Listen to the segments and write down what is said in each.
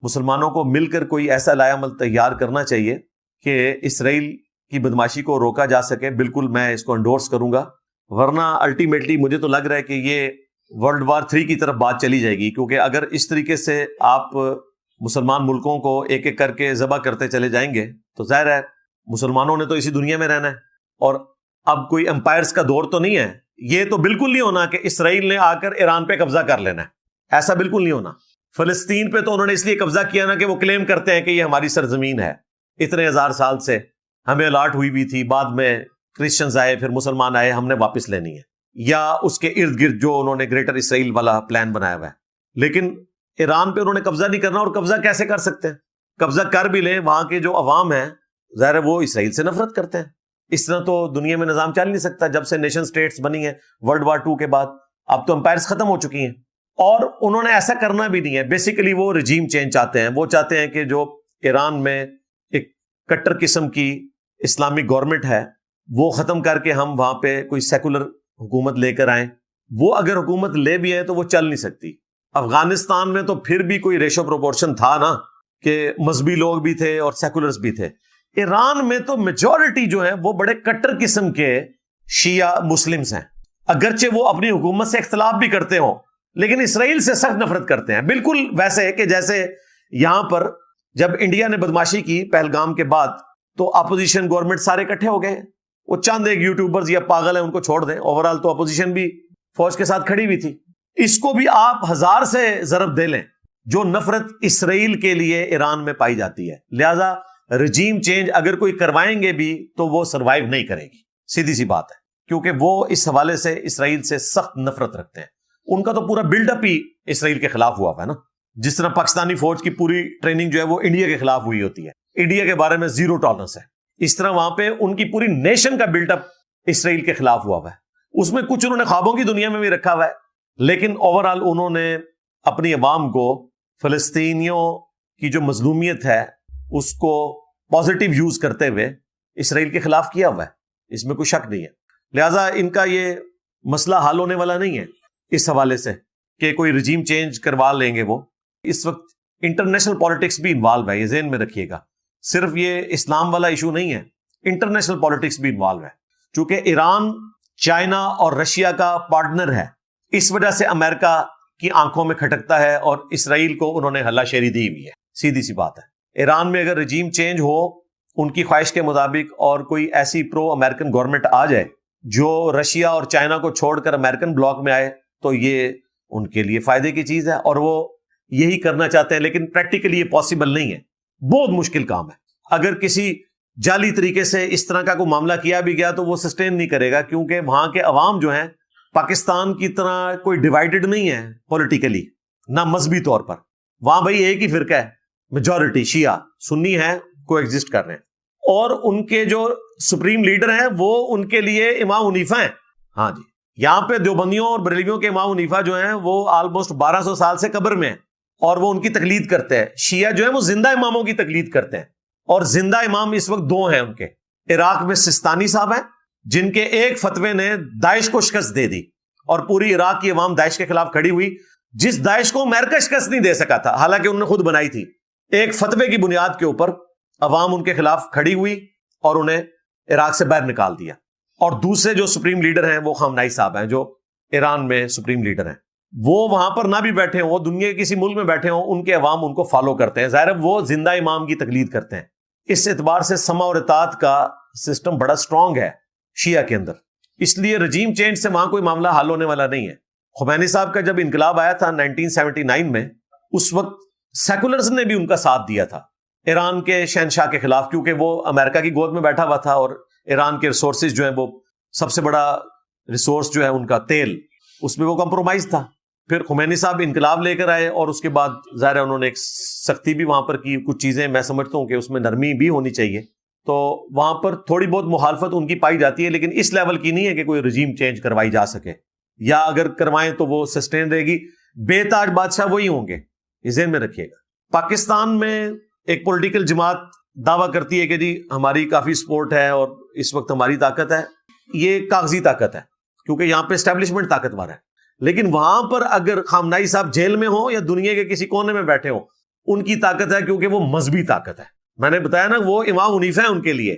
مسلمانوں کو مل کر کوئی ایسا لائحہ عمل تیار کرنا چاہیے کہ اسرائیل کی بدماشی کو روکا جا سکے. بالکل میں اس کو انڈورس کروں گا, ورنہ الٹیمیٹلی مجھے تو لگ رہا ہے کہ یہ ورلڈ وار 3 کی طرف بات چلی جائے گی, کیونکہ اگر اس طریقے سے آپ مسلمان ملکوں کو ایک ایک کر کے ذبح کرتے چلے جائیں گے تو ظاہر ہے مسلمانوں نے تو اسی دنیا میں رہنا ہے, اور اب کوئی امپائرز کا دور تو نہیں ہے. یہ تو بالکل نہیں ہونا کہ اسرائیل نے آ کر ایران پہ قبضہ کر لینا ہے, ایسا بالکل نہیں ہونا. فلسطین پہ تو انہوں نے اس لیے قبضہ کیا نا کہ وہ کلیم کرتے ہیں کہ یہ ہماری سرزمین ہے, اتنے ہزار سال سے ہمیں الاٹ ہوئی بھی تھی, بعد میں کرسچنز آئے, پھر مسلمان آئے, ہم نے واپس لینی ہے. یا اس کے ارد گرد جو انہوں نے گریٹر اسرائیل والا پلان بنایا ہوا ہے. لیکن ایران پہ انہوں نے قبضہ نہیں کرنا, اور قبضہ کیسے کر سکتے ہیں؟ قبضہ کر بھی لیں, وہاں کے جو عوام ہیں ظاہر ہے وہ اسرائیل سے نفرت کرتے ہیں. اس طرح تو دنیا میں نظام چل نہیں سکتا. جب سے نیشن سٹیٹس بنی ہیں ورلڈ وار 2 کے بعد, اب تو امپائرز ختم ہو چکی ہیں, اور انہوں نے ایسا کرنا بھی نہیں ہے. بیسیکلی وہ رجیم چینج چاہتے ہیں. وہ چاہتے ہیں کہ جو ایران میں ایک کٹر قسم کی اسلامک گورنمنٹ ہے وہ ختم کر کے ہم وہاں پہ کوئی سیکولر حکومت لے کر آئیں. وہ اگر حکومت لے بھی ہے تو وہ چل نہیں سکتی. افغانستان میں تو پھر بھی کوئی ریشو پروپورشن تھا نا, کہ مذہبی لوگ بھی تھے اور سیکولرز بھی تھے. ایران میں تو میجورٹی جو ہے وہ بڑے کٹر قسم کے شیعہ مسلمز ہیں, اگرچہ وہ اپنی حکومت سے اختلاف بھی کرتے ہوں لیکن اسرائیل سے سخت نفرت کرتے ہیں. بالکل ویسے کہ جیسے یہاں پر جب انڈیا نے بدماشی کی پہلگام کے بعد تو اپوزیشن گورنمنٹ سارے اکٹھے ہو گئے. وہ چند ایک یوٹیوبرز یا پاگل ہیں ان کو چھوڑ دیں, اوورال تو اپوزیشن بھی فوج کے ساتھ کھڑی ہوئی تھی. اس کو بھی آپ 1000 سے ضرب دے لیں جو نفرت اسرائیل کے لیے ایران میں پائی جاتی ہے. لہذا رجیم چینج اگر کوئی کروائیں گے بھی تو وہ سروائیو نہیں کرے گی, سیدھی سی بات ہے, کیونکہ وہ اس حوالے سے اسرائیل سے سخت نفرت رکھتے ہیں. ان کا تو پورا بلڈ اپ ہی اسرائیل کے خلاف ہوا ہے نا. جس طرح پاکستانی فوج کی پوری ٹریننگ جو ہے وہ انڈیا کے خلاف ہوئی ہوتی ہے, انڈیا کے بارے میں زیرو ٹالرنس ہے, اس طرح وہاں پہ ان کی پوری نیشن کا بلڈ اپ اسرائیل کے خلاف ہوا ہے. اس میں کچھ انہوں نے خوابوں کی دنیا میں بھی رکھا ہوا ہے, لیکن اوورال انہوں نے اپنی عوام کو فلسطینیوں کی جو مظلومیت ہے اس کو پازیٹیو یوز کرتے ہوئے اسرائیل کے خلاف کیا ہوا ہے, اس میں کوئی شک نہیں ہے. لہٰذا ان کا یہ مسئلہ حل ہونے والا نہیں ہے اس حوالے سے کہ کوئی رجیم چینج کروا لیں گے. وہ اس وقت انٹرنیشنل پالیٹکس بھی انوالو ہے, یہ ذہن میں رکھیے گا. صرف یہ اسلام والا ایشو نہیں ہے, انٹرنیشنل پالیٹکس بھی انوالو ہے. چونکہ ایران چائنا اور رشیا کا پارٹنر ہے, اس وجہ سے امریکہ کی آنکھوں میں کھٹکتا ہے اور اسرائیل کو انہوں نے ہلا شیری دی ہوئی ہے. سیدھی سی بات ہے. ایران میں اگر رجیم چینج ہو ان کی خواہش کے مطابق اور کوئی ایسی پرو امریکن گورنمنٹ آ جائے جو رشیا اور چائنا کو چھوڑ کر امریکن بلاک میں آئے تو یہ ان کے لیے فائدے کی چیز ہے, اور وہ یہی کرنا چاہتے ہیں. لیکن پریکٹیکلی یہ پاسبل نہیں ہے, بہت مشکل کام ہے. اگر کسی جعلی طریقے سے اس طرح کا کوئی معاملہ کیا بھی گیا تو وہ سسٹین نہیں کرے گا, کیونکہ وہاں کے عوام جو ہیں پاکستان کی طرح کوئی ڈیوائیڈڈ نہیں ہے پولیٹیکلی, نہ مذہبی طور پر. وہاں بھائی ایک ہی فرقہ ہے, میجورٹی شیعہ سنی ہے, کو ایگزسٹ کر رہے ہیں, اور ان کے جو سپریم لیڈر ہیں وہ ان کے لیے امام حنیفہ ہیں. ہاں جی, یہاں پہ دیوبندیوں اور بریلویوں کے امام حنیفہ جو ہیں وہ آلموسٹ 1200 سال سے قبر میں ہیں, اور وہ ان کی تقلید کرتے ہیں. شیعہ جو ہیں وہ زندہ اماموں کی تقلید کرتے ہیں, اور زندہ امام اس وقت 2 ہیں ان کے. عراق میں سستانی صاحب ہیں جن کے ایک فتوے نے داعش کو شکست دے دی, اور پوری عراق کی عوام داعش کے خلاف کھڑی ہوئی, جس داعش کو امریکہ شکست نہیں دے سکا تھا, حالانکہ انہوں نے خود بنائی تھی. ایک فتوے کی بنیاد کے اوپر عوام ان کے خلاف کھڑی ہوئی اور انہیں عراق سے باہر نکال دیا. اور دوسرے جو سپریم لیڈر ہیں وہ خامنائی صاحب ہیں جو ایران میں سپریم لیڈر ہیں. وہ وہاں پر نہ بھی بیٹھے ہوں, وہ دنیا کے کسی ملک میں بیٹھے ہوں, ان کے عوام ان کو فالو کرتے ہیں. ظاہر وہ زندہ امام کی تقلید کرتے ہیں. اس اعتبار سے سمع اور اطاعت کا سسٹم بڑا سٹرونگ ہے شیعہ کے اندر, اس لیے رجیم چینج سے وہاں کوئی معاملہ حل ہونے والا نہیں ہے. خمینی صاحب کا جب انقلاب آیا تھا 1979 میں, اس وقت سیکولرز نے بھی ان کا ساتھ دیا تھا ایران کے شہنشاہ کے خلاف, کیونکہ وہ امریکہ کی گود میں بیٹھا ہوا تھا, اور ایران کے ریسورسز جو ہیں وہ سب سے بڑا ریسورس جو ہے ان کا تیل, اس میں وہ کمپرومائز تھا. پھر خمینی صاحب انقلاب لے کر آئے, اور اس کے بعد ظاہر ہے انہوں نے ایک سختی بھی وہاں پر کی. کچھ چیزیں میں سمجھتا ہوں کہ اس میں نرمی بھی ہونی چاہیے, تو وہاں پر تھوڑی بہت مخالفت ان کی پائی جاتی ہے, لیکن اس لیول کی نہیں ہے کہ کوئی رجیم چینج کروائی جا سکے, یا اگر کروائیں تو وہ سسٹین رہے گی. بے تاج بادشاہ وہی ہوں گے, یہ ذہن میں رکھیے گا. پاکستان میں ایک پولیٹیکل جماعت دعویٰ کرتی ہے کہ جی ہماری کافی سپورٹ ہے اور اس وقت ہماری طاقت ہے. یہ کاغذی طاقت ہے, کیونکہ یہاں پہ اسٹیبلشمنٹ طاقتور ہے. لیکن وہاں پر اگر خامنائی صاحب جیل میں ہوں یا دنیا کے کسی کونے میں بیٹھے ہوں, ان کی طاقت ہے کیونکہ وہ مذہبی طاقت ہے. میں نے بتایا نا وہ امام حنیفہ ہے ان کے لیے,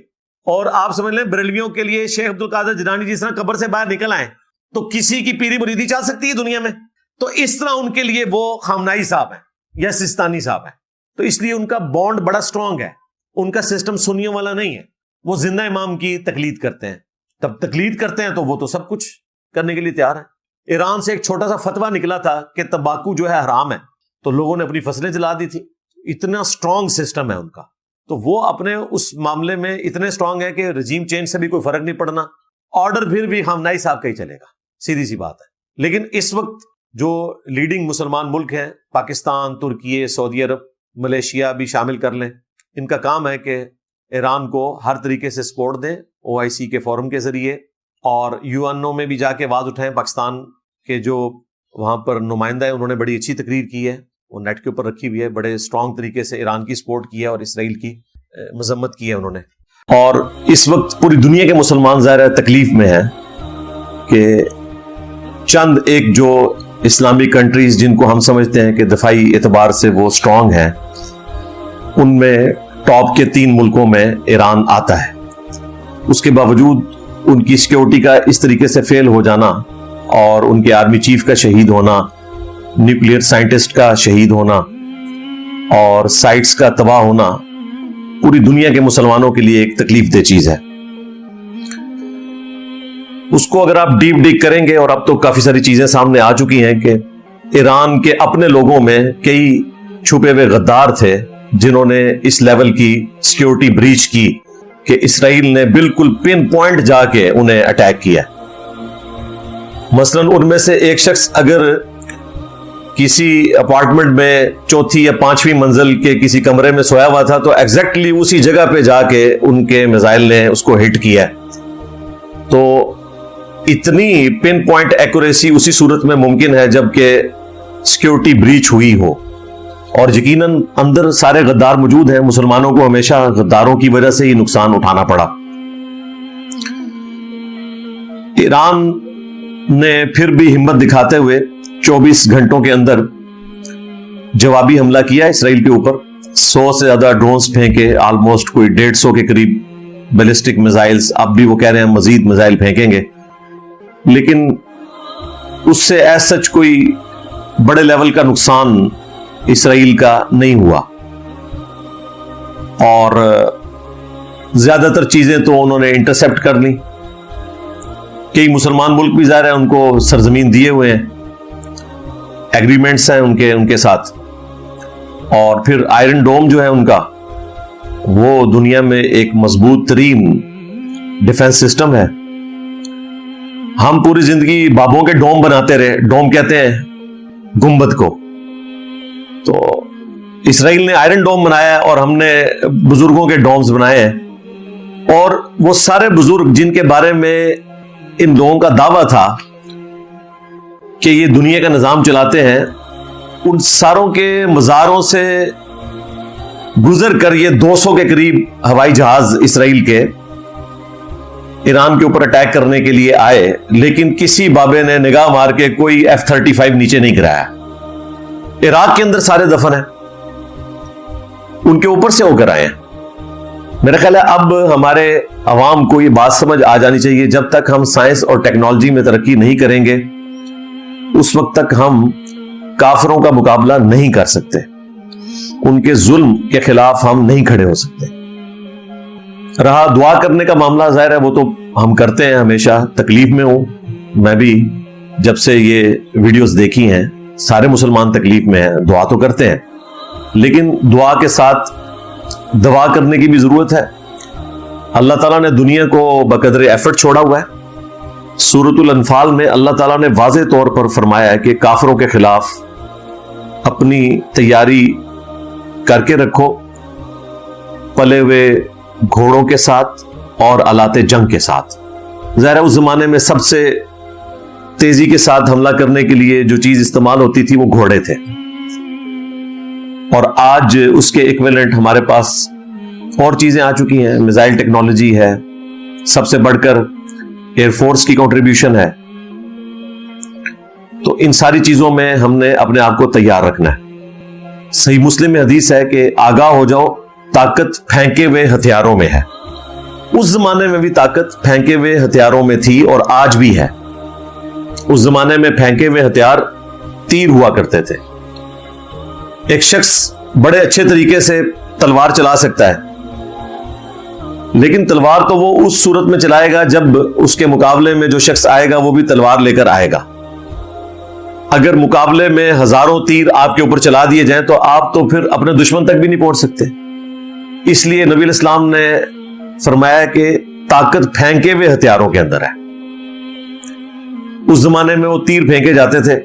اور آپ سمجھ لیں بریلویوں کے لیے شیخ عبد القادر جیلانی جس طرح قبر سے باہر نکل آئے تو کسی کی پیری مریدی چل سکتی ہے دنیا میں, تو اس طرح ان کے لیے وہ خامنائی صاحب ہے یا سستانی صاحب ہے. تو اس لیے ان کا بانڈ بڑا سٹرونگ ہے, ان کا سسٹم سنیوں والا نہیں ہے. وہ زندہ امام کی تقلید کرتے ہیں, تب تقلید کرتے ہیں تو وہ تو سب کچھ کرنے کے لیے تیار ہے. ایران سے ایک چھوٹا سا فتویٰ نکلا تھا کہ تمباکو جو ہے حرام ہے, تو لوگوں نے اپنی فصلیں جلا دی تھی. اتنا سٹرونگ سسٹم ہے ان کا, تو وہ اپنے اس معاملے میں اتنے سٹرونگ ہے کہ رجیم چینج سے بھی کوئی فرق نہیں پڑنا, آرڈر پھر بھی خامنائی صاحب کا ہی چلے گا, سیدھی سی بات ہے. لیکن اس وقت جو لیڈنگ مسلمان ملک ہیں, پاکستان, ترکی, سعودی عرب, ملیشیا بھی شامل کر لیں, ان کا کام ہے کہ ایران کو ہر طریقے سے سپورٹ دیں OIC کے فورم کے ذریعے, اور UNO میں بھی جا کے آواز اٹھائیں. پاکستان کے جو وہاں پر نمائندہ ہے انہوں نے بڑی اچھی تقریر کی ہے, وہ نیٹ کے اوپر رکھی ہوئی ہے, بڑے اسٹرانگ طریقے سے ایران کی سپورٹ کی ہے اور اسرائیل کی مذمت کی ہے انہوں نے. اور اس وقت پوری دنیا کے مسلمان ظاہر ہے تکلیف میں ہیں کہ چند ایک جو اسلامی کنٹریز جن کو ہم سمجھتے ہیں کہ دفاعی اعتبار سے وہ سٹرونگ ہیں, ان میں ٹاپ کے 3 ملکوں میں ایران آتا ہے. اس کے باوجود ان کی سیکیورٹی کا اس طریقے سے فیل ہو جانا, اور ان کے آرمی چیف کا شہید ہونا, نیوکلیئر سائنٹسٹ کا شہید ہونا, اور سائٹس کا تباہ ہونا, پوری دنیا کے مسلمانوں کے لیے ایک تکلیف دہ چیز ہے. اس کو اگر آپ ڈیپ ڈگ کریں گے, اور اب تو کافی ساری چیزیں سامنے آ چکی ہیں کہ ایران کے اپنے لوگوں میں کئی چھپے ہوئے غدار تھے جنہوں نے اس لیول کی سیکیورٹی بریچ کی کہ اسرائیل نے بالکل پن پوائنٹ جا کے انہیں اٹیک کیا. مثلا ان میں سے ایک شخص اگر کسی اپارٹمنٹ میں 4تھی یا 5ویں منزل کے کسی کمرے میں سویا ہوا تھا تو ایگزیکٹلی اسی جگہ پہ جا کے ان کے میزائل نے اس کو ہٹ کیا. تو اتنی پن پوائنٹ ایکوریسی اسی صورت میں ممکن ہے جبکہ سیکیورٹی بریچ ہوئی ہو, اور یقیناً اندر سارے غدار موجود ہیں. مسلمانوں کو ہمیشہ غداروں کی وجہ سے ہی نقصان اٹھانا پڑا. ایران نے پھر بھی ہمت دکھاتے ہوئے 24 گھنٹوں کے اندر جوابی حملہ کیا اسرائیل کے اوپر. 100 سے زیادہ ڈرونز پھینکے, آلموسٹ کوئی 150 کے قریب بیلسٹک میزائلز. اب بھی وہ کہہ رہے ہیں مزید میزائل پھینکیں گے, لیکن اس سے ایز سچ کوئی بڑے لیول کا نقصان اسرائیل کا نہیں ہوا. اور زیادہ تر چیزیں تو انہوں نے انٹرسپٹ کر لی. کئی مسلمان ملک بھی ظاہر ہے ان کو سرزمین دیے ہوئے ہیں, ایگریمنٹس ہیں ان کے ساتھ. اور پھر آئرن ڈوم جو ہے ان کا, وہ دنیا میں ایک مضبوط ترین ڈیفنس سسٹم ہے. ہم پوری زندگی بابوں کے ڈوم بناتے رہے, ڈوم کہتے ہیں گنبد کو, تو اسرائیل نے آئرن ڈوم بنایا ہے اور ہم نے بزرگوں کے ڈومز بنائے ہیں. اور وہ سارے بزرگ جن کے بارے میں ان لوگوں کا دعویٰ تھا کہ یہ دنیا کا نظام چلاتے ہیں, ان ساروں کے مزاروں سے گزر کر یہ 200 کے قریب ہوائی جہاز اسرائیل کے ایران کے اوپر اٹیک کرنے کے لیے آئے, لیکن کسی بابے نے نگاہ مار کے کوئی F-35 نیچے نہیں گرایا. عراق کے اندر سارے دفن ہیں, ان کے اوپر سے ہو کر آئے ہیں. میرا خیال ہے اب ہمارے عوام کو یہ بات سمجھ آ جانی چاہیے, جب تک ہم سائنس اور ٹیکنالوجی میں ترقی نہیں کریں گے اس وقت تک ہم کافروں کا مقابلہ نہیں کر سکتے, ان کے ظلم کے خلاف ہم نہیں کھڑے ہو سکتے. رہا دعا کرنے کا معاملہ, ظاہر ہے وہ تو ہم کرتے ہیں, ہمیشہ تکلیف میں ہوں. میں بھی جب سے یہ ویڈیوز دیکھی ہیں سارے مسلمان تکلیف میں ہیں, دعا تو کرتے ہیں, لیکن دعا کے ساتھ دعا کرنے کی بھی ضرورت ہے. اللہ تعالیٰ نے دنیا کو بقدر ایفرٹ چھوڑا ہوا ہے. سورۃ الانفال میں اللہ تعالیٰ نے واضح طور پر فرمایا ہے کہ کافروں کے خلاف اپنی تیاری کر کے رکھو, پلے ہوئے گھوڑوں کے ساتھ اور آلات جنگ کے ساتھ. ظاہر ہے اس زمانے میں سب سے تیزی کے ساتھ حملہ کرنے کے لیے جو چیز استعمال ہوتی تھی وہ گھوڑے تھے, اور آج اس کے ایکویلنٹ ہمارے پاس اور چیزیں آ چکی ہیں. میزائل ٹیکنالوجی ہے, سب سے بڑھ کر ایئر فورس کی کنٹریبیوشن ہے. تو ان ساری چیزوں میں ہم نے اپنے آپ کو تیار رکھنا ہے. صحیح مسلم میں حدیث ہے کہ آگاہ ہو جاؤ طاقت پھینکے ہوئے ہتھیاروں میں ہے. اس زمانے میں بھی طاقت پھینکے ہوئے ہتھیاروں میں تھی اور آج بھی ہے. اس زمانے میں پھینکے ہوئے ہتھیار تیر ہوا کرتے تھے. ایک شخص بڑے اچھے طریقے سے تلوار چلا سکتا ہے، لیکن تلوار تو وہ اس صورت میں چلائے گا جب اس کے مقابلے میں جو شخص آئے گا وہ بھی تلوار لے کر آئے گا. اگر مقابلے میں ہزاروں تیر آپ کے اوپر چلا دیے جائیں تو آپ تو پھر اپنے دشمن تک بھی نہیں پہنچ سکتے. اس لیے نبی علیہ السلام نے فرمایا کہ طاقت پھینکے ہوئے ہتھیاروں کے اندر ہے. اس زمانے میں وہ تیر پھینکے جاتے تھے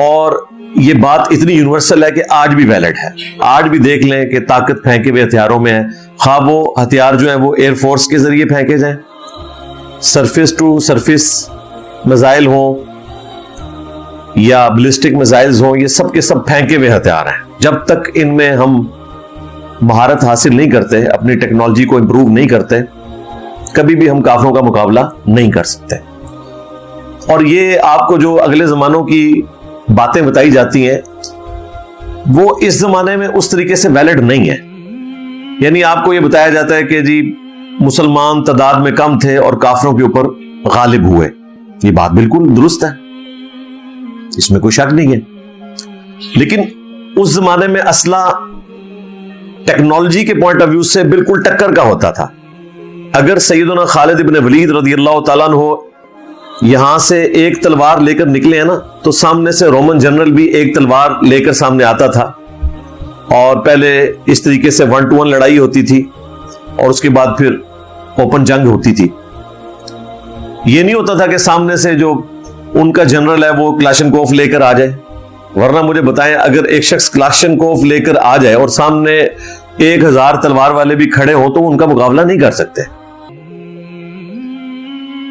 اور یہ بات اتنی یونیورسل ہے کہ آج بھی ویلڈ ہے. آج بھی دیکھ لیں کہ طاقت پھینکے ہوئے ہتھیاروں میں ہے، خواہ وہ ہتھیار جو ہیں وہ ایئر فورس کے ذریعے پھینکے جائیں، سرفیس ٹو سرفیس میزائل ہوں یا بلسٹک میزائلز ہوں، یہ سب کے سب پھینکے ہوئے ہتھیار ہیں. جب تک ان میں ہم مہارت حاصل نہیں کرتے، اپنی ٹیکنالوجی کو امپروو نہیں کرتے، کبھی بھی ہم کافروں کا مقابلہ نہیں کر سکتے. اور یہ آپ کو جو اگلے زمانوں کی باتیں بتائی جاتی ہیں وہ اس زمانے میں اس طریقے سے ویلڈ نہیں ہے. یعنی آپ کو یہ بتایا جاتا ہے کہ جی مسلمان تعداد میں کم تھے اور کافروں کے اوپر غالب ہوئے. یہ بات بالکل درست ہے، اس میں کوئی شک نہیں ہے. لیکن اس زمانے میں اسلحہ ٹیکنالوجی کے پوائنٹ آف ویو سے بالکل ٹکر کا ہوتا تھا. اگر سیدنا خالد ابن ولید رضی اللہ تعالیٰ عنہ یہاں سے ایک تلوار لے کر نکلے ہیں نا، تو سامنے سے رومن جنرل بھی ایک تلوار لے کر سامنے آتا تھا اور پہلے اس طریقے سے 1-to-1 لڑائی ہوتی تھی اور اس کے بعد پھر اوپن جنگ ہوتی تھی. یہ نہیں ہوتا تھا کہ سامنے سے جو ان کا جنرل ہے وہ کلاشنکوف لے کر آ جائے. ورنہ مجھے بتائیں اگر ایک شخص کلاشنکوف لے کر آ جائے اور سامنے 1000 تلوار والے بھی کھڑے ہوں تو ان کا مقابلہ نہیں کر سکتے.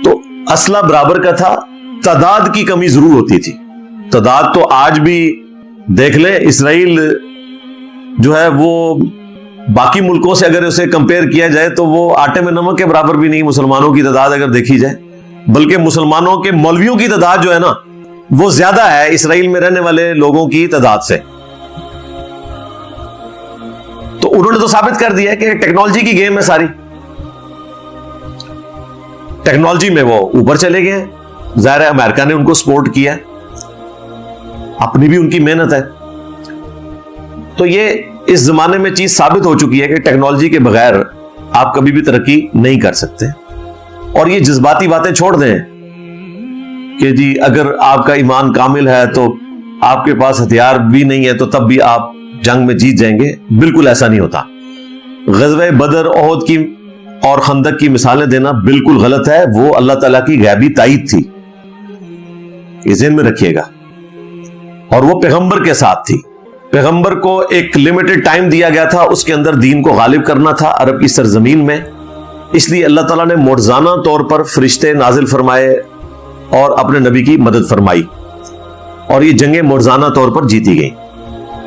تو اسلحہ برابر کا تھا، تعداد کی کمی ضرور ہوتی تھی. تعداد تو آج بھی دیکھ لیں، اسرائیل جو ہے وہ باقی ملکوں سے اگر اسے کمپیئر کیا جائے تو وہ آٹے میں نمک کے برابر بھی نہیں. مسلمانوں کی تعداد اگر دیکھی جائے، بلکہ مسلمانوں کے مولویوں کی تعداد جو ہے نا وہ زیادہ ہے اسرائیل میں رہنے والے لوگوں کی تعداد سے. تو انہوں نے تو ثابت کر دیا کہ ٹیکنالوجی کی گیم ہے ساری. ٹیکنالوجی میں وہ اوپر چلے گئے ہیں. ظاہر ہے امریکہ نے ان کو سپورٹ کیا، اپنی بھی ان کی محنت ہے. تو یہ اس زمانے میں چیز ثابت ہو چکی ہے کہ ٹیکنالوجی کے بغیر آپ کبھی بھی ترقی نہیں کر سکتے. اور یہ جذباتی باتیں چھوڑ دیں کہ جی اگر آپ کا ایمان کامل ہے تو آپ کے پاس ہتھیار بھی نہیں ہے تو تب بھی آپ جنگ میں جیت جائیں گے. بالکل ایسا نہیں ہوتا. غزوہ بدر، احد کی اور خندق کی مثالیں دینا بالکل غلط ہے. وہ اللہ تعالیٰ کی غیبی تائید تھی، یہ ذہن میں رکھیے گا. اور وہ پیغمبر کے ساتھ تھی. پیغمبر کو ایک لمیٹڈ ٹائم دیا گیا تھا، اس کے اندر دین کو غالب کرنا تھا عرب کی سرزمین میں. اس لیے اللہ تعالیٰ نے معجزانہ طور پر فرشتے نازل فرمائے اور اپنے نبی کی مدد فرمائی، اور یہ جنگیں معجزانہ طور پر جیتی گئیں.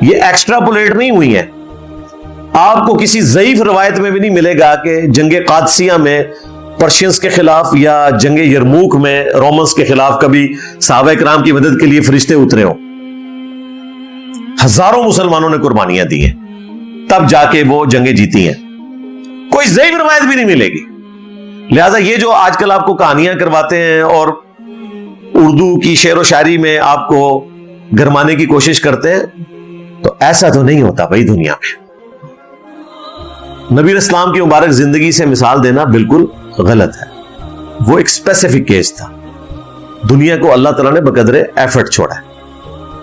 یہ ایکسٹراپولیٹ نہیں ہوئی ہیں. آپ کو کسی ضعیف روایت میں بھی نہیں ملے گا کہ جنگ قادسیہ میں پرشینز کے خلاف یا جنگ یرموک میں رومنز کے خلاف کبھی صحابہ کرام کی مدد کے لیے فرشتے اترے ہوں. ہزاروں مسلمانوں نے قربانیاں دی ہیں، تب جا کے وہ جنگیں جیتی ہیں. کوئی ضعیف روایت بھی نہیں ملے گی. لہذا یہ جو آج کل آپ کو کہانیاں کرواتے ہیں اور اردو کی شعر و شاعری میں آپ کو گرمانے کی کوشش کرتے ہیں، تو ایسا تو نہیں ہوتا بھائی دنیا میں. نبی اسلام کی مبارک زندگی سے مثال دینا بالکل غلط ہے. وہ ایک اسپیسیفک کیس تھا. دنیا کو اللہ تعالیٰ نے بقدر ایفرٹ چھوڑا ہے.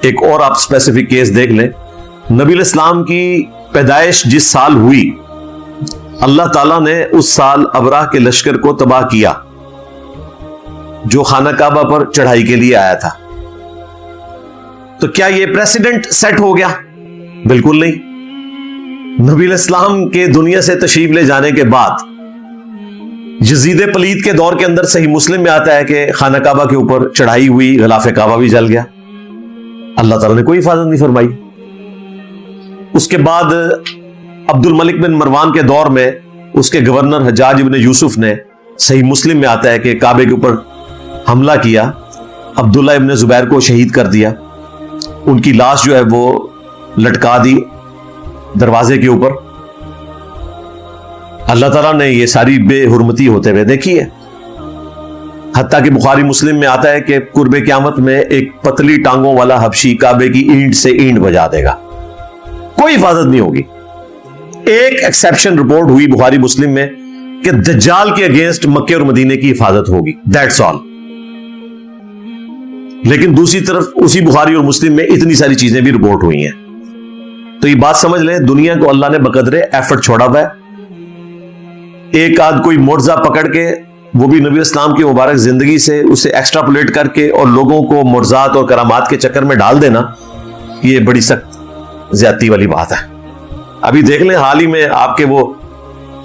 ایک اور آپ اسپیسیفک کیس دیکھ لیں. نبی اسلام کی پیدائش جس سال ہوئی، اللہ تعالیٰ نے اس سال ابراہ کے لشکر کو تباہ کیا جو خانہ کعبہ پر چڑھائی کے لیے آیا تھا. تو کیا یہ پریسیڈنٹ سیٹ ہو گیا؟ بالکل نہیں. نبی الاسلام کے دنیا سے تشریف لے جانے کے بعد یزید پلید کے دور کے اندر صحیح مسلم میں آتا ہے کہ خانہ کعبہ کے اوپر چڑھائی ہوئی، غلاف کعبہ بھی جل گیا. اللہ تعالیٰ نے کوئی حفاظت نہیں فرمائی. اس کے بعد عبد الملک بن مروان کے دور میں اس کے گورنر حجاج ابن یوسف نے، صحیح مسلم میں آتا ہے کہ کعبے کے اوپر حملہ کیا، عبداللہ ابن زبیر کو شہید کر دیا. ان کی لاش جو ہے وہ لٹکا دی دروازے کے اوپر. اللہ تعالیٰ نے یہ ساری بے حرمتی ہوتے ہوئے دیکھی ہے. حتیٰ کہ بخاری مسلم میں آتا ہے کہ قرب قیامت میں ایک پتلی ٹانگوں والا حبشی کعبے کی اینٹ سے اینٹ بجا دے گا, کوئی حفاظت نہیں ہوگی. ایک ایکسیپشن رپورٹ ہوئی بخاری مسلم میں کہ دجال کے اگینسٹ مکے اور مدینے کی حفاظت ہوگی, دیٹس آل. لیکن دوسری طرف اسی بخاری اور مسلم میں اتنی ساری چیزیں بھی رپورٹ ہوئی ہیں. تو یہ بات سمجھ لیں, دنیا کو اللہ نے بقدر ایفرٹ چھوڑا ہوا ہے. ایک آدھ کوئی معجزہ پکڑ کے, وہ بھی نبی اسلام کی مبارک زندگی سے, اسے ایکسٹراپولیٹ کر کے اور لوگوں کو معجزات اور کرامات کے چکر میں ڈال دینا, یہ بڑی سخت زیادتی والی بات ہے. ابھی دیکھ لیں, حال ہی میں آپ کے وہ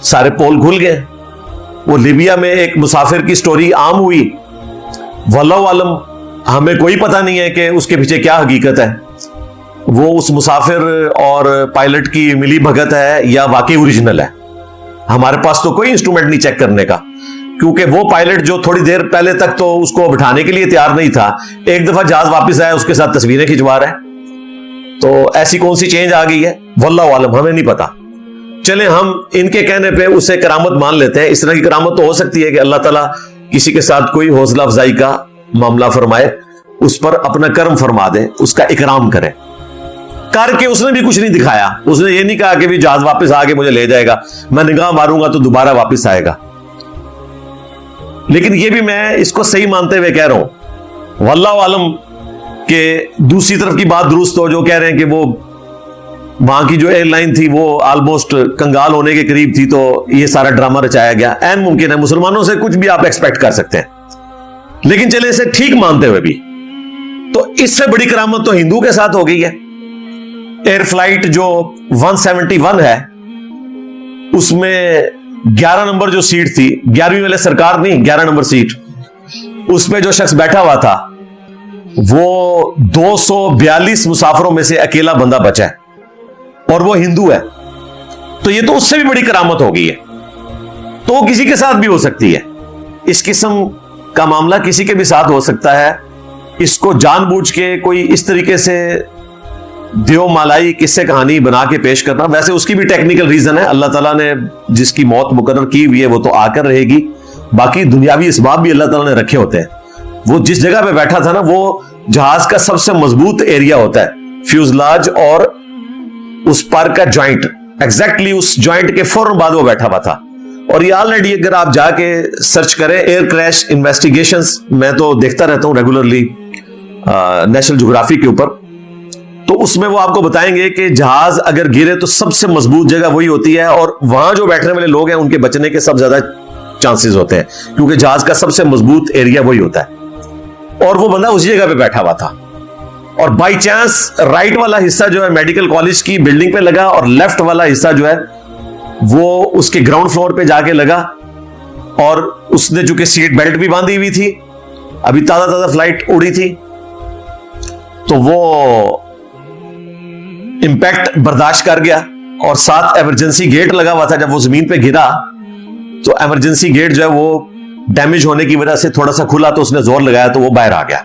سارے پول کھل گئے. وہ لیبیا میں ایک مسافر کی سٹوری عام ہوئی, واللہ عالم ہمیں کوئی پتہ نہیں ہے کہ اس کے پیچھے کیا حقیقت ہے. وہ اس مسافر اور پائلٹ کی ملی بھگت ہے یا واقعی اوریجنل ہے, ہمارے پاس تو کوئی انسٹرومنٹ نہیں چیک کرنے کا, کیونکہ وہ پائلٹ جو تھوڑی دیر پہلے تک تو اس کو بٹھانے کے لیے تیار نہیں تھا, ایک دفعہ جہاز واپس آیا اس کے ساتھ تصویریں کھنچوا رہا ہے. تو ایسی کون سی چینج آ گئی ہے, واللہ عالم, ہمیں نہیں پتا. چلیں ہم ان کے کہنے پہ اسے کرامت مان لیتے ہیں. اس طرح کی کرامت تو ہو سکتی ہے کہ اللہ تعالیٰ کسی کے ساتھ کوئی حوصلہ افزائی کا معاملہ فرمائے, اس پر اپنا کرم فرما دے, اس کا اکرام کرے. کر کے اس نے بھی کچھ نہیں دکھایا. اس نے یہ نہیں کہا کہ بھی جہاز واپس آ کے مجھے لے جائے گا, میں نگاہ ماروں گا تو دوبارہ واپس آئے گا. لیکن یہ بھی میں اس کو صحیح مانتے ہوئے کہہ رہا ہوں, واللہ عالم کہ دوسری طرف کی بات درست ہو, جو کہہ رہے ہیں کہ وہ وہاں کی جو ایئر لائن تھی وہ آلموسٹ کنگال ہونے کے قریب تھی, تو یہ سارا ڈرامہ رچایا گیا. عین ممکن ہے, مسلمانوں سے کچھ بھی آپ ایکسپیکٹ کر سکتے ہیں. لیکن چلے اسے ٹھیک مانتے ہوئے بھی, تو اس سے بڑی کرامت تو ہندو کے ساتھ ہو گئی ہے. ایئر فلائٹ جو 171 ہے, اس میں 11 نمبر جو سیٹ تھی, 11ویں والے سرکار نہیں, 11 نمبر سیٹ, اس میں جو شخص بیٹھا ہوا تھا وہ 242 مسافروں میں سے اکیلا بندہ بچا ہے, اور وہ ہندو ہے. تو یہ تو اس سے بھی بڑی کرامت ہو گئی ہے. تو وہ کسی کے ساتھ بھی ہو سکتی ہے. اس قسم کا معاملہ کسی کے بھی ساتھ ہو سکتا ہے. اس کو جان بوجھ کے کوئی اس طریقے سے دیو مالائی قصے کہانی بنا کے پیش کرنا, ویسے اس کی بھی ٹیکنیکل ریزن ہے. اللہ تعالیٰ نے جس کی موت مقرر کی ہوئی ہے وہ تو آ کر رہے گی. باقی دنیاوی اسباب بھی اللہ تعالیٰ نے رکھے ہوتے ہیں. وہ جس جگہ پہ بیٹھا تھا نا, وہ جہاز کا سب سے مضبوط ایریا ہوتا ہے, فیوزلاج اور اس پر کا جوائنٹ, ایگزیکٹلی اس جوائنٹ کے فوراً بعد وہ بیٹھا ہوا تھا. اور یہ آلریڈی اگر آپ جا کے سرچ کریں ایئر کریش انویسٹیگیشنز, میں تو دیکھتا رہتا ہوں ریگولرلی نیشنل جغرافی کے اوپر, تو اس میں وہ آپ کو بتائیں گے کہ جہاز اگر گرے تو سب سے مضبوط جگہ وہی ہوتی ہے, اور وہاں جو بیٹھنے والے لوگ ہیں ان کے بچنے کے سب زیادہ چانسز ہوتے ہیں, کیونکہ جہاز کا سب سے مضبوط ایریا وہی ہوتا ہے. اور وہ بندہ اسی جگہ پہ بیٹھا ہوا تھا, اور بائی چانس رائٹ والا حصہ جو ہے میڈیکل کالج کی بلڈنگ پہ لگا, اور لیفٹ والا حصہ جو ہے وہ اس کے گراؤنڈ فلور پہ جا کے لگا. اور اس نے چونکہ سیٹ بیلٹ بھی باندھی ہوئی تھی, ابھی تازہ تازہ فلائٹ اڑی تھی, تو وہ امپیکٹ برداشت کر گیا. اور ساتھ ایمرجنسی گیٹ لگا ہوا تھا. جب وہ زمین پہ گرا تو ایمرجنسی گیٹ جو ہے وہ ڈیمیج ہونے کی وجہ سے تھوڑا سا کھلا, تو اس نے زور لگایا تو وہ باہر آ گیا.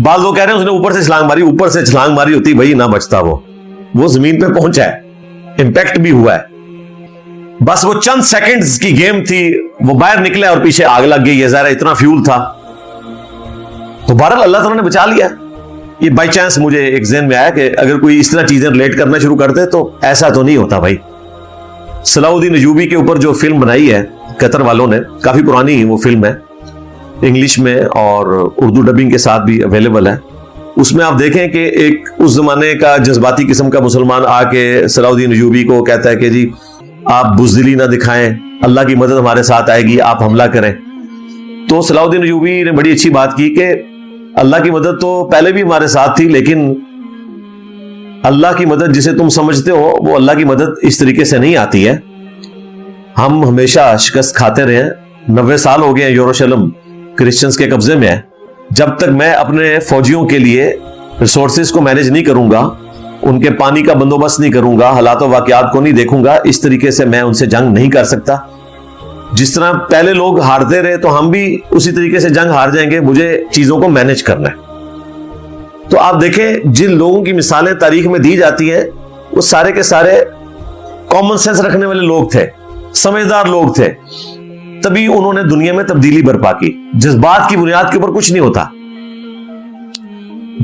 بعض لوگ کہہ رہے ہیں اس نے اوپر سے چھلانگ ماری, اوپر سے چھلانگ ماری ہوتی وہی نہ بچتا, وہ زمین پہ پہنچا ہے, امپیکٹ بھی ہوا ہے, بس وہ چند سیکنڈز کی گیم تھی, وہ باہر نکلے اور پیچھے آگ لگ گئی. یہ ظاہر اتنا فیول تھا, تو بہرحال اللہ تعالیٰ نے بچا لیا. یہ بائی چانس مجھے ایک ذہن میں آیا کہ اگر کوئی اس طرح چیزیں ریلیٹ کرنا شروع کرتے تو ایسا تو نہیں ہوتا بھائی. صلاح الدین ایوبی کے اوپر جو فلم بنائی ہے قطر والوں نے, کافی پرانی وہ فلم ہے, انگلش میں اور اردو ڈبنگ کے ساتھ بھی اویلیبل ہے. اس میں آپ دیکھیں کہ ایک اس زمانے کا جذباتی قسم کا مسلمان آ کے صلاح الدین ایوبی کو کہتا ہے کہ جی آپ بزدلی نہ دکھائیں, اللہ کی مدد ہمارے ساتھ آئے گی, آپ حملہ کریں. تو صلاح الدین ایوبی نے بڑی اچھی بات کی کہ اللہ کی مدد تو پہلے بھی ہمارے ساتھ تھی, لیکن اللہ کی مدد جسے تم سمجھتے ہو وہ اللہ کی مدد اس طریقے سے نہیں آتی ہے. ہم ہمیشہ شکست کھاتے رہے ہیں, 90 سال ہو گئے ہیں یروشلم کرسچنز کے قبضے میں ہے. جب تک میں اپنے فوجیوں کے لیے ریسورسز کو مینج نہیں کروں گا, ان کے پانی کا بندوبست نہیں کروں گا, حالات و واقعات کو نہیں دیکھوں گا, اس طریقے سے میں ان سے جنگ نہیں کر سکتا. جس طرح پہلے لوگ ہارتے رہے تو ہم بھی اسی طریقے سے جنگ ہار جائیں گے. مجھے چیزوں کو مینج کرنا ہے. تو آپ دیکھیں جن لوگوں کی مثالیں تاریخ میں دی جاتی ہیں وہ سارے کے سارے کامن سینس رکھنے والے لوگ تھے, سمجھدار لوگ تھے, تبھی انہوں نے دنیا میں تبدیلی برپا کی. جذبات کی بنیاد کے اوپر کچھ نہیں ہوتا.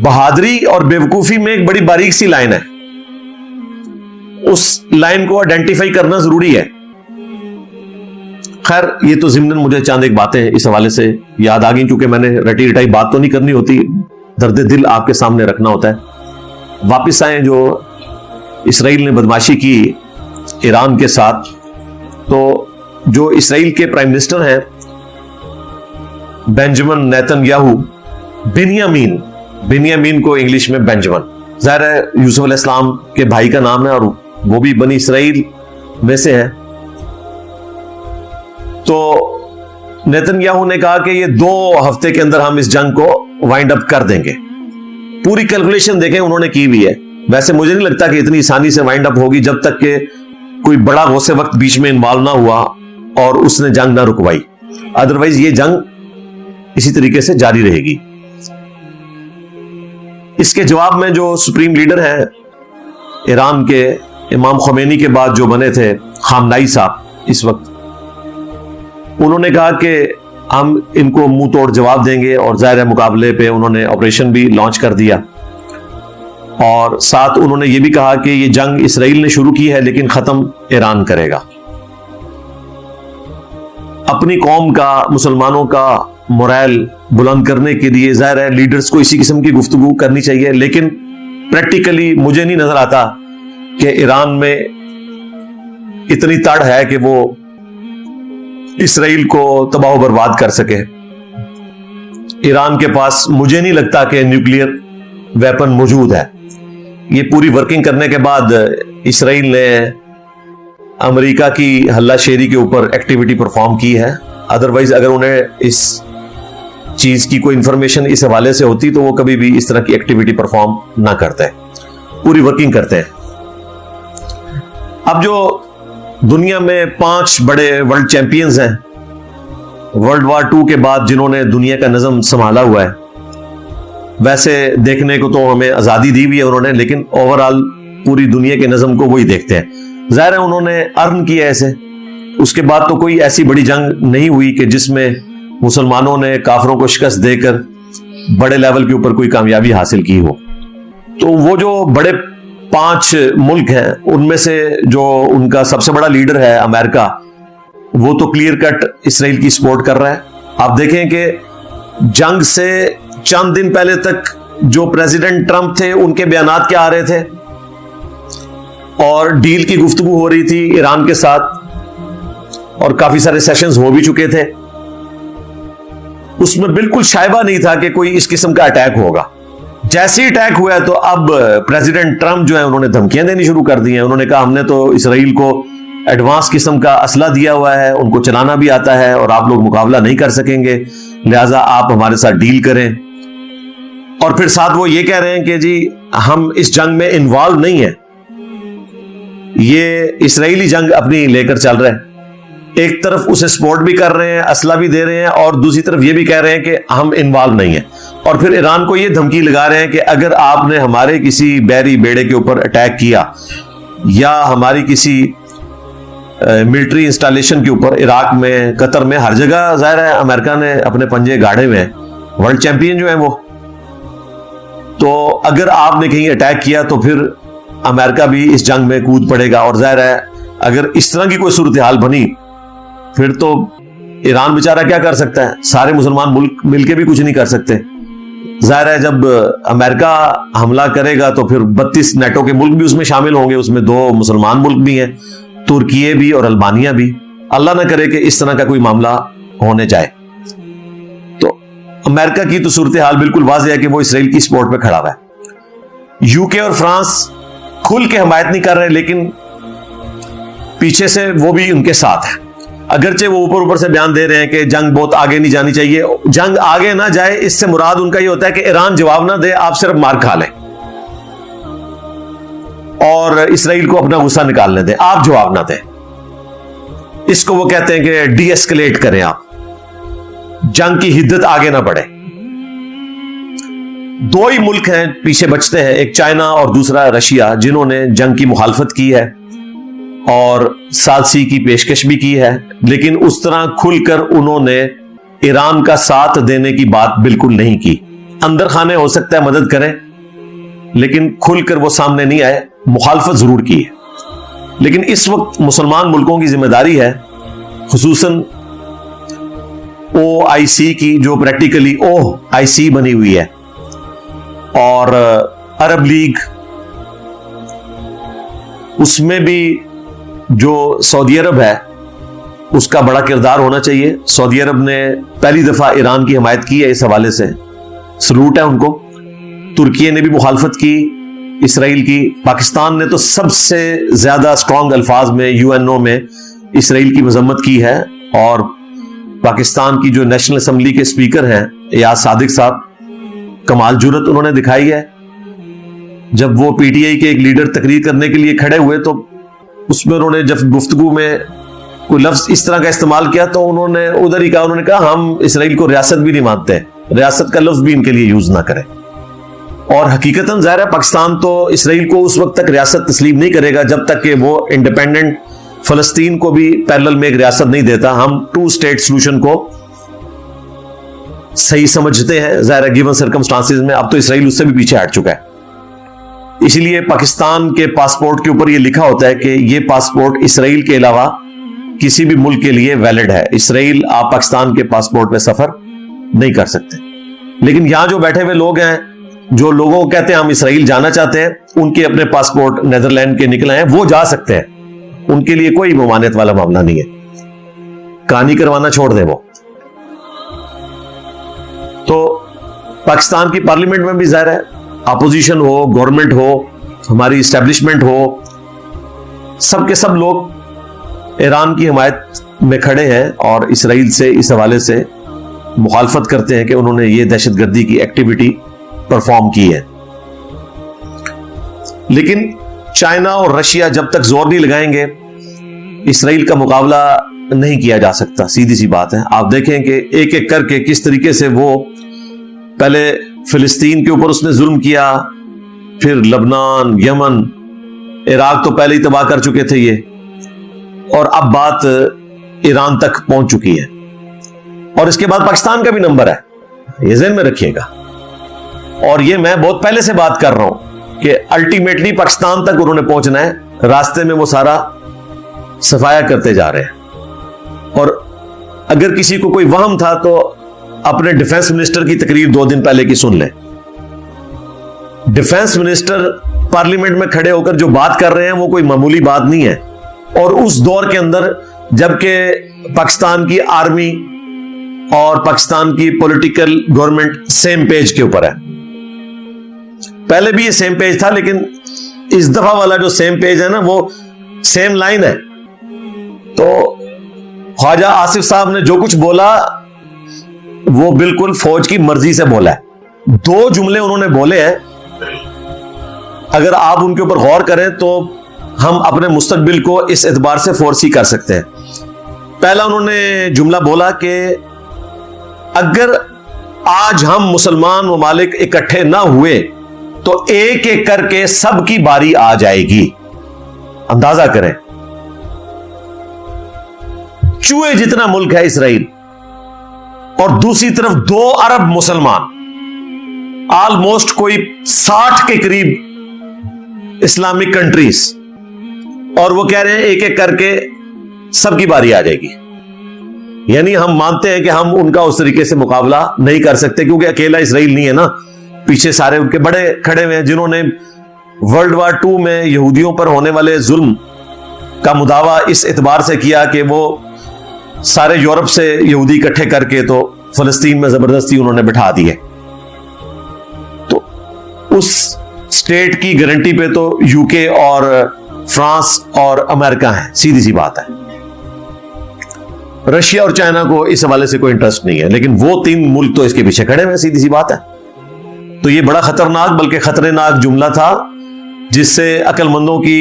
بہادری اور بیوقوفی میں ایک بڑی باریک سی لائن ہے, اس لائن کو آئیڈینٹیفائی کرنا ضروری ہے. خیر, یہ تو ضمناً مجھے چاند ایک باتیں اس حوالے سے یاد آ گئی, کیونکہ میں نے رٹی رٹائی بات تو نہیں کرنی ہوتی, درد دل آپ کے سامنے رکھنا ہوتا ہے. واپس آئیں, جو اسرائیل نے بدماشی کی ایران کے ساتھ, تو جو اسرائیل کے پرائم منسٹر ہیں بینجامن نیتن یاہو, بنیامین کو انگلش میں بینجامن, ظاہر ہے یوسف علیہ السلام کے بھائی کا نام ہے اور وہ بھی بنی اسرائیل میں سے ہے. تو نیتن یاہو نے کہا کہ یہ 2 ہفتے کے اندر ہم اس جنگ کو وائنڈ اپ کر دیں گے. پوری کیلکولیشن دیکھیں انہوں نے کی بھی ہے. ویسے مجھے نہیں لگتا کہ اتنی آسانی سے وائنڈ اپ ہوگی جب تک کہ کوئی بڑا غوث وقت بیچ میں انوالو نہ ہوا اور اس نے جنگ نہ رکوائی. ادروائز یہ جنگ اسی طریقے سے جاری رہے گی. اس کے جواب میں جو سپریم لیڈر ہیں ایران کے, امام خمینی کے بعد جو بنے تھے خامنائی صاحب اس وقت, انہوں نے کہا کہ ہم ان کو منہ توڑ جواب دیں گے, اور ظاہر مقابلے پہ انہوں نے آپریشن بھی لانچ کر دیا. اور ساتھ انہوں نے یہ بھی کہا کہ یہ جنگ اسرائیل نے شروع کی ہے لیکن ختم ایران کرے گا. اپنی قوم کا, مسلمانوں کا مورائل بلند کرنے کے لیے ظاہر ہے لیڈرز کو اسی قسم کی گفتگو کرنی چاہیے, لیکن پریکٹیکلی مجھے نہیں نظر آتا کہ ایران میں اتنی تڑ ہے کہ وہ اسرائیل کو تباہ و برباد کر سکے. ایران کے پاس مجھے نہیں لگتا کہ نیوکلیئر ویپن موجود ہے. یہ پوری ورکنگ کرنے کے بعد اسرائیل نے امریکہ کی ہلہ شیری کے اوپر ایکٹیویٹی پرفارم کی ہے. ادروائز اگر انہیں اس چیز کی کوئی انفارمیشن اس حوالے سے ہوتی تو وہ کبھی بھی اس طرح کی ایکٹیویٹی پرفارم نہ کرتے, پوری ورکنگ کرتے ہیں. اب جو دنیا میں 5 بڑے ورلڈ چیمپئنز ہیں ورلڈ وار 2 کے بعد جنہوں نے دنیا کا نظم سنبھالا ہوا ہے, ویسے دیکھنے کو تو ہمیں آزادی دی ہوئی ہے انہوں نے, لیکن اوورآل پوری دنیا کے نظم کو وہی دیکھتے ہیں. ظاہر ہے انہوں نے ارن کیا ایسے. اس کے بعد تو کوئی ایسی بڑی جنگ نہیں ہوئی کہ جس میں مسلمانوں نے کافروں کو شکست دے کر بڑے لیول کے اوپر کوئی کامیابی حاصل کی ہو. تو وہ جو بڑے 5 ملک ہیں ان میں سے جو ان کا سب سے بڑا لیڈر ہے امریکہ, وہ تو کلیئر کٹ اسرائیل کی سپورٹ کر رہا ہے. آپ دیکھیں کہ جنگ سے چند دن پہلے تک جو پریزیڈنٹ ٹرمپ تھے ان کے بیانات کیا آ رہے تھے, اور ڈیل کی گفتگو ہو رہی تھی ایران کے ساتھ, اور کافی سارے سیشنز ہو بھی چکے تھے. اس میں بالکل شائبہ نہیں تھا کہ کوئی اس قسم کا اٹیک ہوگا. جیسے ہی اٹیک ہوا ہے تو اب پریزیڈنٹ ٹرمپ جو ہے انہوں نے دھمکیاں دینی شروع کر دی ہیں. انہوں نے کہا ہم نے تو اسرائیل کو ایڈوانس قسم کا اسلحہ دیا ہوا ہے, ان کو چلانا بھی آتا ہے, اور آپ لوگ مقابلہ نہیں کر سکیں گے, لہٰذا آپ ہمارے ساتھ ڈیل کریں. اور پھر ساتھ وہ یہ کہہ رہے ہیں کہ جی ہم اس جنگ میں انوالو نہیں ہیں, یہ اسرائیلی جنگ اپنی لے کر چل رہے ہیں. ایک طرف اسے سپورٹ بھی کر رہے ہیں, اسلحہ بھی دے رہے ہیں, اور دوسری طرف یہ بھی کہہ رہے ہیں کہ ہم انوالو نہیں ہیں. اور پھر ایران کو یہ دھمکی لگا رہے ہیں کہ اگر آپ نے ہمارے کسی بحری بیڑے کے اوپر اٹیک کیا یا ہماری کسی ملٹری انسٹالیشن کے اوپر, عراق میں, قطر میں, ہر جگہ ظاہر ہے امریکہ نے اپنے پنجے گاڑے ہوئے ہیں, ورلڈ چیمپئن جو ہیں وہ, تو اگر آپ نے کہیں اٹیک کیا تو پھر امریکہ بھی اس جنگ میں کود پڑے گا. اور ظاہر ہے اگر اس طرح کی کوئی صورتحال بنی پھر تو ایران بیچارہ کیا کر سکتا ہے, سارے مسلمان ملک مل کے بھی کچھ نہیں کر سکتے. ظاہر ہے جب امریکہ حملہ کرے گا تو پھر 32 نیٹو کے ملک بھی اس میں شامل ہوں گے, اس میں 2 مسلمان ملک بھی ہیں, ترکیے بھی اور البانیہ بھی. اللہ نہ کرے کہ اس طرح کا کوئی معاملہ ہونے جائے. تو امریکہ کی تو صورتحال بالکل واضح ہے کہ وہ اسرائیل کی سپورٹ پہ کھڑا ہوا ہے. یو کے اور فرانس کھل کے حمایت نہیں کر رہے, لیکن پیچھے سے وہ بھی ان کے ساتھ ہے. اگرچہ وہ اوپر سے بیان دے رہے ہیں کہ جنگ بہت آگے نہیں جانی چاہیے. جنگ آگے نہ جائے اس سے مراد ان کا یہ ہوتا ہے کہ ایران جواب نہ دے, آپ صرف مار کھا لیں اور اسرائیل کو اپنا غصہ نکالنے دیں, آپ جواب نہ دیں. اس کو وہ کہتے ہیں کہ ڈی ایسکلیٹ کریں, آپ جنگ کی حدت آگے نہ بڑھے. دو ہی ملک ہیں پیچھے بچتے ہیں، ایک چائنا اور دوسرا رشیا، جنہوں نے جنگ کی مخالفت کی ہے اور ثالثی کی پیشکش بھی کی ہے، لیکن اس طرح کھل کر انہوں نے ایران کا ساتھ دینے کی بات بالکل نہیں کی۔ اندر خانے ہو سکتا ہے مدد کریں، لیکن کھل کر وہ سامنے نہیں آئے، مخالفت ضرور کی ہے۔ لیکن اس وقت مسلمان ملکوں کی ذمہ داری ہے، خصوصاً OIC کی، جو پریکٹیکلی OIC بنی ہوئی ہے، اور عرب لیگ، اس میں بھی جو سعودی عرب ہے اس کا بڑا کردار ہونا چاہیے۔ سعودی عرب نے پہلی دفعہ ایران کی حمایت کی ہے، اس حوالے سے سلوٹ ہے ان کو۔ ترکی نے بھی مخالفت کی اسرائیل کی۔ پاکستان نے تو سب سے زیادہ سٹرونگ الفاظ میں UNO میں اسرائیل کی مذمت کی ہے، اور پاکستان کی جو نیشنل اسمبلی کے اسپیکر ہیں ایاز صادق صاحب، کمال جرت انہوں نے دکھائی ہے۔ جب وہ PTI کے ایک لیڈر تقریر کرنے کے لیے کھڑے ہوئے تو اس میں انہوں نے جب گفتگو میں کوئی لفظ اس طرح کا استعمال کیا تو انہوں نے ادھر ہی کہا، انہوں نے کہا ہم اسرائیل کو ریاست بھی نہیں مانتے، ریاست کا لفظ بھی ان کے لیے یوز نہ کریں۔ اور حقیقتاً ظاہر ہے پاکستان تو اسرائیل کو اس وقت تک ریاست تسلیم نہیں کرے گا جب تک کہ وہ انڈیپینڈنٹ فلسطین کو بھی پیرلل میں ایک ریاست نہیں دیتا۔ ہم 2 اسٹیٹ سولوشن کو صحیح سمجھتے ہیں، ظاہر ہے گیون سرکمسٹانسز میں۔ اب تو اسرائیل اس سے بھی پیچھے ہٹ چکا ہے، اسی لیے پاکستان کے پاسپورٹ کے اوپر یہ لکھا ہوتا ہے کہ یہ پاسپورٹ اسرائیل کے علاوہ کسی بھی ملک کے لیے ویلڈ ہے۔ اسرائیل آپ پاکستان کے پاسپورٹ پہ سفر نہیں کر سکتے۔ لیکن یہاں جو بیٹھے ہوئے لوگ ہیں، جو لوگوں کو کہتے ہیں ہم اسرائیل جانا چاہتے ہیں، ان کے اپنے پاسپورٹ نیدرلینڈ کے نکلے ہیں، وہ جا سکتے ہیں، ان کے لیے کوئی ممانعت والا معاملہ نہیں ہے، کہانی کروانا چھوڑ دیں وہ۔ تو پاکستان کی پارلیمنٹ میں بھی ظاہر ہے اپوزیشن ہو، گورنمنٹ ہو، ہماری اسٹیبلشمنٹ ہو، سب کے سب لوگ ایران کی حمایت میں کھڑے ہیں اور اسرائیل سے اس حوالے سے مخالفت کرتے ہیں کہ انہوں نے یہ دہشت گردی کی ایکٹیویٹی پرفارم کی ہے۔ لیکن چائنا اور رشیا جب تک زور نہیں لگائیں گے اسرائیل کا مقابلہ نہیں کیا جا سکتا، سیدھی سی بات ہے۔ آپ دیکھیں کہ ایک ایک کر کے کس طریقے سے وہ پہلے فلسطین کے اوپر اس نے ظلم کیا، پھر لبنان، یمن، عراق تو پہلے ہی تباہ کر چکے تھے یہ، اور اب بات ایران تک پہنچ چکی ہے۔ اور اس کے بعد پاکستان کا بھی نمبر ہے، یہ ذہن میں رکھیے گا۔ اور یہ میں بہت پہلے سے بات کر رہا ہوں کہ الٹیمیٹلی پاکستان تک انہوں نے پہنچنا ہے، راستے میں وہ سارا صفایا کرتے جا رہے ہیں۔ اور اگر کسی کو کوئی وہم تھا تو اپنے ڈیفنس منسٹر کی تقریر 2 دن پہلے کی سن لیں۔ ڈیفنس منسٹر پارلیمنٹ میں کھڑے ہو کر جو بات کر رہے ہیں وہ کوئی معمولی بات نہیں ہے، اور اس دور کے اندر جبکہ پاکستان کی آرمی اور پاکستان کی پولیٹیکل گورنمنٹ سیم پیج کے اوپر ہے۔ پہلے بھی یہ سیم پیج تھا، لیکن اس دفعہ والا جو سیم پیج ہے نا وہ سیم لائن ہے۔ تو خواجہ آصف صاحب نے جو کچھ بولا وہ بالکل فوج کی مرضی سے بولا ہے۔ 2 جملے انہوں نے بولے ہیں، اگر آپ ان کے اوپر غور کریں تو ہم اپنے مستقبل کو اس اعتبار سے فورسی کر سکتے ہیں۔ پہلا انہوں نے جملہ بولا کہ اگر آج ہم مسلمان ممالک اکٹھے نہ ہوئے تو ایک ایک کر کے سب کی باری آ جائے گی۔ اندازہ کریں، چوہے جتنا ملک ہے اسرائیل، اور دوسری طرف 2 ارب مسلمان، آلموسٹ کوئی 60 کے قریب اسلامک کنٹریز، اور وہ کہہ رہے ہیں ایک ایک کر کے سب کی باری آ جائے گی۔ یعنی ہم مانتے ہیں کہ ہم ان کا اس طریقے سے مقابلہ نہیں کر سکتے، کیونکہ اکیلا اسرائیل نہیں ہے نا، پیچھے سارے ان کے بڑے کھڑے ہوئے ہیں جنہوں نے ورلڈ وار 2 میں یہودیوں پر ہونے والے ظلم کا مداوع اس اعتبار سے کیا کہ وہ سارے یورپ سے یہودی اکٹھے کر کے تو فلسطین میں زبردستی انہوں نے بٹھا دیے۔ تو اس سٹیٹ کی گارنٹی پہ تو UK اور فرانس اور امریکہ ہیں، سیدھی سی بات ہے۔ رشیا اور چائنا کو اس حوالے سے کوئی انٹرسٹ نہیں ہے، لیکن وہ 3 ملک تو اس کے پیچھے کھڑے ہوئے، سیدھی سی بات ہے۔ تو یہ بڑا خطرناک بلکہ خطرناک جملہ تھا جس سے عقل مندوں کی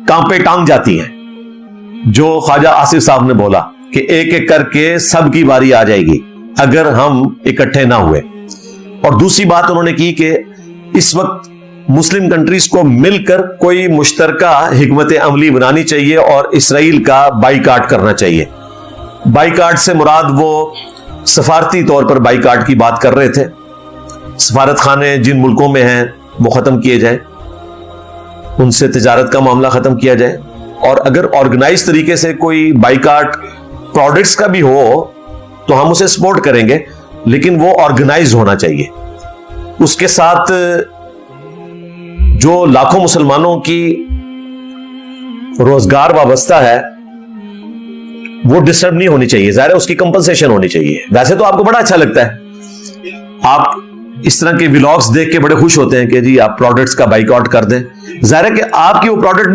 کانپیں ٹانگ جاتی ہیں، جو خواجہ آصف صاحب نے بولا کہ ایک ایک کر کے سب کی باری آ جائے گی اگر ہم اکٹھے نہ ہوئے۔ اور دوسری بات انہوں نے کی کہ اس وقت مسلم کنٹریز کو مل کر کوئی مشترکہ حکمت عملی بنانی چاہیے اور اسرائیل کا بائیکاٹ کرنا چاہیے. بائیکاٹ سے مراد وہ سفارتی طور پر بائیکاٹ کی بات کر رہے تھے. سفارت خانے جن ملکوں میں ہیں وہ ختم کیے جائیں, ان سے تجارت کا معاملہ ختم کیا جائے, اور اگر آرگنائز طریقے سے کوئی بائیکاٹ پروڈکٹس کا بھی ہو تو ہم اسے سپورٹ کریں گے, لیکن وہ آرگنائز ہونا چاہیے. اس کے ساتھ جو لاکھوں مسلمانوں کی روزگار وابستہ ہے وہ ڈسٹرب نہیں ہونی چاہیے. ظاہر ہے اس کی کمپنسیشن ہونی چاہیے. ویسے تو آپ کو بڑا اچھا لگتا ہے, آپ اس طرح کے ولاگز دیکھ کے بڑے خوش ہوتے ہیں کہ جی آپ پروڈکٹس کا بائیکاٹ کر دیں. ظاہر ہے کہ آپ کی وہ پروڈکٹ نہیں